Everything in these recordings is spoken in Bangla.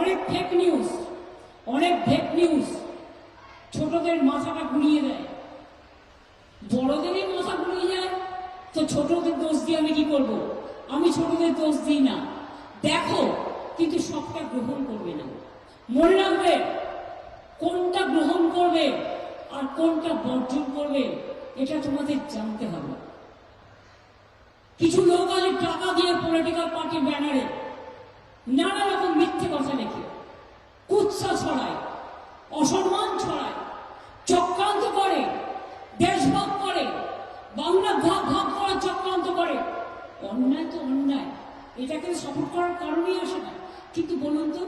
অনেক ফেক নিউজ ছোটদের মাথাটা ঘুরিয়ে দেয়। বড়দেরই মাথা ঘুরিয়ে যায়, তো ছোটদের দোষ দিয়ে আমি কি করব? আমি ছোটদের দোষ দিই না। দেখো, কিন্তু সবটা গ্রহণ করবে না। মনে রাখবে, কোনটা গ্রহণ করবে আর কোনটা বর্জন করবে এটা তোমাদের জানতে হবে। কিছু লোক আছে টাকা দিয়ে পলিটিক্যাল পার্টির ব্যানারে নানা রকম মিথ্যে কথা লেখে, কুৎসা ছড়ায়, অসম্মান ছড়ায়, চক্রান্ত করে, দেশভাগ করে, বাংলা ভাগ করার চক্রান্ত করে। অন্যায় তো অন্যায়, এটাকে সাপোর্ট করার কারণেই আসে না। কিন্তু বলুন তো,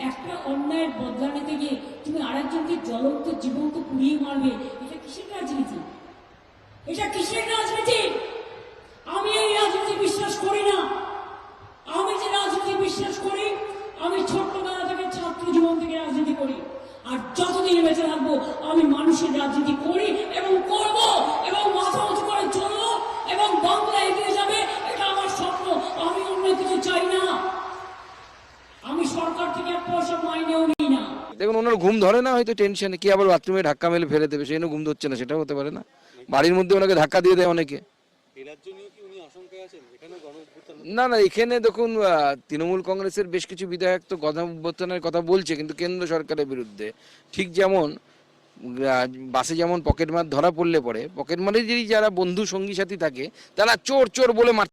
একটা অন্যায়ের বদলা নিতে গিয়ে তুমি আরেকজনকে জ্বলন্ত জীবন্ত পুড়িয়ে মারবে, এটা কিসের রাজনীতি? এটা কিসের রাজনীতি? আমি এই রাজনীতি বিশ্বাস করি না। আমি যে রাজনীতি বিশ্বাস করি, আমি ছোট্টবেলা থেকে ছাত্র জীবন থেকে রাজনীতি করি, আর যতদিন বেঁচে থাকবো আমি মানুষের রাজনীতি করি এবং করব, এবং মাথা উঁচু করে চলবো, এবং বাংলা এগিয়ে যাবে, এটা আমার স্বপ্ন। আমি অন্য কিছু চাই না। আমি সরকার থেকে এক পয়সা মাইনেও নিই না। দেখুন, ওনার ঘুম ধরে না, হয়তো টেনশনে কি আবার বাথরুমে ধাক্কা মেলে ফেলে দেবে, সেই জন্য ঘুম ধরছে না, সেটাও হতে পারে না। বাড়ির মধ্যে ওনাকে ধাক্কা দিয়ে দেয় অনেকে। না না, এখানে দেখুন, তৃণমূল কংগ্রেসের বেশ কিছু বিধায়ক তো গণঅভ্যুত্থানের কথা বলছে, কিন্তু কেন্দ্র সরকারের বিরুদ্ধে। ঠিক যেমন বাসে যেমন পকেটমার ধরা পড়লে পরে পকেটমারেরই যারা বন্ধু সঙ্গী সাথী থাকে, তারা চোর চোর বলে